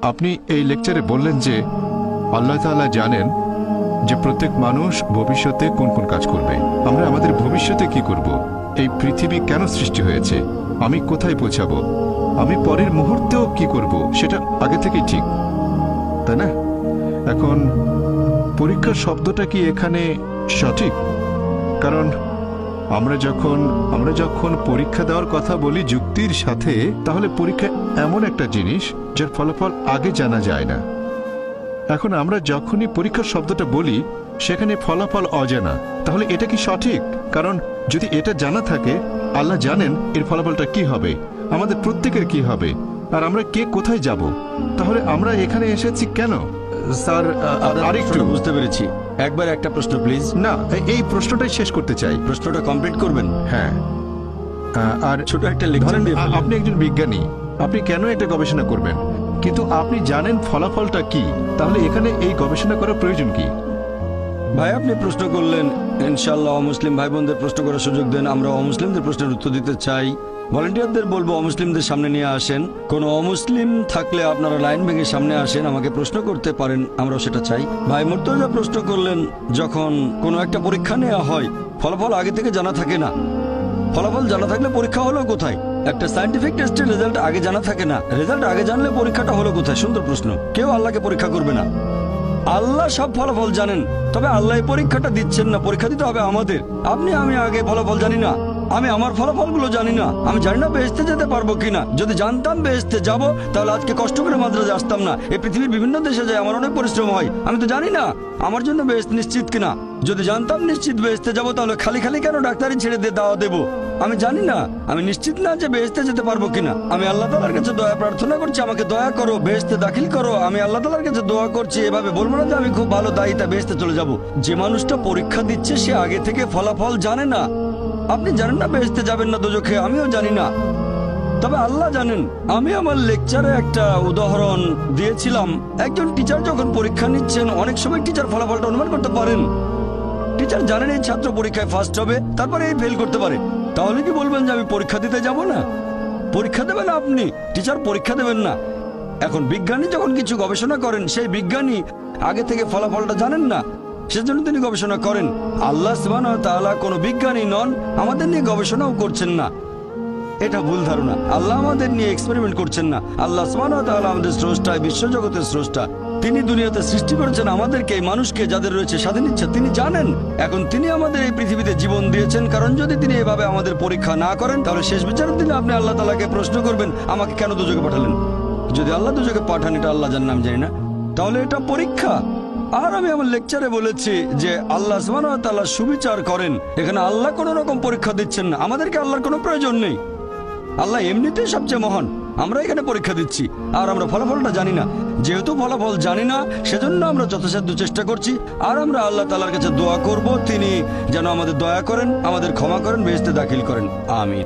আপনি এই লেকচারে বললেন যে আল্লাহ তাআলা জানেন যে প্রত্যেক মানুষ ভবিষ্যতে কোন কোন কাজ করবে। আমরা আমাদের ভবিষ্যতে কি করব, এই পৃথিবী কেন সৃষ্টি হয়েছে, আমি কোথায় পৌঁছাবো, আমি পরের মুহূর্তেও কি করব, সেটা আগে থেকেই ঠিক, তাই না? এখন পরীক্ষা শব্দটা কি এখানে সঠিক? কারণ আমরা যখন পরীক্ষা দেওয়ার কথা বলি যুক্তির সাথে, তাহলে পরীক্ষা এমন একটা জিনিস যার ফলাফল আগে জানা যায় না। এখন আমরা যখনই পরীক্ষার শব্দটা বলি সেখানে ফলাফল অজানা, তাহলে এটা কি সঠিক? কারণ যদি এটা জানা থাকে, আল্লাহ জানেন এর ফলাফলটা কি হবে, আমাদের প্রত্যেকের কি হবে, আর আমরা কে কোথায় যাব, তাহলে আমরা এখানে এসেছি কেন? স্যার আরেকটু বুঝতে পেরেছি। একবার একটা প্রশ্ন প্লিজ। না, এই প্রশ্নটাই শেষ করতে চাই। প্রশ্নটা কমপ্লিট করবেন? হ্যাঁ। আর ছোট একটা লেকচার দিয়ে আপনি একজন বিজ্ঞানী, আপনি কেন এটা গবেষণা করবেন, কিন্তু আপনি জানেন ফলাফলটা কি, তাহলে এখানে এই গবেষণা করার প্রয়োজন কি? ভাই আপনি প্রশ্ন করলেন, ইনশাআল্লাহ অমুসলিম ভাই বোনদের প্রশ্ন করার সুযোগ দেন। আমরা অমুসলিমদের প্রশ্নের উত্তর দিতে চাই। ভলান্টিয়ারদের বলবো অমুসলিমদের সামনে নিয়ে আসেন। কোনো অমুসলিম থাকলে আপনারা লাইন ভেঙে সামনে আসেন, আমাকে প্রশ্ন করতে পারেন, আমরাও সেটা চাই। ভাই মুর্তজা প্রশ্ন করলেন, যখন কোনো একটা পরীক্ষা নেওয়া হয় ফলাফল আগে থেকে জানা থাকে না, ফলাফল জানা থাকলে পরীক্ষা হলো কোথায়? একটা সায়েন্টিফিক টেস্টের রেজাল্ট আগে জানা থাকে না, রেজাল্ট আগে জানলে পরীক্ষাটা হলো কোথায়? সুন্দর প্রশ্ন। কেউ আল্লাহকে পরীক্ষা করবে না, আল্লাহ সব ফলাফল জানেন, তবে আল্লাহ এই পরীক্ষাটা দিচ্ছেন না, পরীক্ষা দিতে হবে আমাদের। আমি আগে ফলাফল জানি না, আমি আমার ফলাফলগুলো জানি না, আমি জানি না বেহেশতে যেতে পারবো কিনা। যদি জানতাম বেহেশতে যাব, তাহলে আজকে কষ্ট করে মাদ্রাসায় আসতাম না। এই পৃথিবীর বিভিন্ন দেশে যায়, আমার অনেক পরিশ্রম হয়, আমি তো জানি না আমার জন্য বেহেশত নিশ্চিত কিনা। যদি জানতাম নিশ্চিত বেহেশতে যাব, তাহলে খালি খালি কেন ডাক্তারি ছেড়ে দিয়ে দাওয়া দেবো? আমি জানি না, আমি নিশ্চিত না যে বেহেশতে যেতে পারবো কিনা। আমি আল্লাহ তাআলার কাছে দয়া প্রার্থনা করছি, আমাকে দয়া করো, বেহেশতে দাখিল করো। আমি আল্লাহ তাআলার কাছে দোয়া করছি। এভাবে বলবো না যে আমি খুব ভালো দায়িতা বেহেশতে চলে যাব। যে মানুষটা পরীক্ষা দিচ্ছে সে আগে থেকে ফলাফল জানে না। আপনি জানেন না বেহেশতে যাবেন না দোজখে, আমিও জানি না, তবে আল্লাহ জানেন। আমি আমার লেকচারে একটা উদাহরণ দিয়েছিলাম। একজন টিচার যখন পরীক্ষা নিচ্ছেন, অনেক সময় টিচার ফলাফলটা অনুমান করতে পারেন। টিচার জানেন এই ছাত্র পরীক্ষায় ফার্স্ট হবে, তারপরে এই ফেল করতে পারে। তাহলে কি বলবেন যে আমি পরীক্ষা দিতে যাব না? পরীক্ষা দেবেন না আপনি, টিচার পরীক্ষা দেবেন না। এখন বিজ্ঞানী যখন কিছু গবেষণা করেন, সেই বিজ্ঞানী আগে থেকে ফলাফলটা জানেন না, সেজন্য তিনি গবেষণা করেন। আল্লাহ সুবহানাহু ওয়া তাআলা কোনো বিজ্ঞানী নন, আমাদের নিয়ে গবেষণাও করছেন না, এটা ভুল ধারণা। আল্লাহ আমাদের নিয়ে এক্সপেরিমেন্ট করছেন না। আল্লাহ সুবহানাহু ওয়া তাআলা আমাদের স্রষ্টা, বিশ্বজগতের স্রষ্টা। তিনি দুনিয়াতে সৃষ্টি করেছেন আমাদেরকে, মানুষকে, যাদের রয়েছে স্বাধীন ইচ্ছা, তিনি জানেন। এখন তিনি আমাদের এই পৃথিবীতে জীবন দিয়েছেন, কারণ যদি তিনি এভাবে আমাদের পরীক্ষা না করেন, তাহলে শেষ বিচারের দিনে আপনি আল্লাহ তাআলাকে প্রশ্ন করবেন, আমাকে কেন দোজখে পাঠালেন? যদি আল্লাহ দোজখে পাঠান, এটা আল্লাহ জানেন, আমি জানি না, তাহলে এটা পরীক্ষা। আর আমি আমার লেকচারে বলেছি যে আল্লাহ সুবহানাহু ওয়া তাআলা সুবিচার করেন। এখানে আল্লাহ কোনো রকম পরীক্ষা দিচ্ছেন না, আমাদেরকে আল্লাহর কোনো প্রয়োজন নেই। আল্লাহ এমনিতেই সবচেয়ে মহান, আমরা এখানে পরীক্ষা দিচ্ছি আর আমরা ফলাফলটা জানি না। যেহেতু ফলাফল জানি না, সেজন্য আমরা যথাসাধ্য চেষ্টা করছি। আর আমরা আল্লাহ তাআলার কাছে দোয়া করব, তিনি যেন আমাদের দয়া করেন, আমাদের ক্ষমা করেন, বেহেশতে দাখিল করেন। আমিন।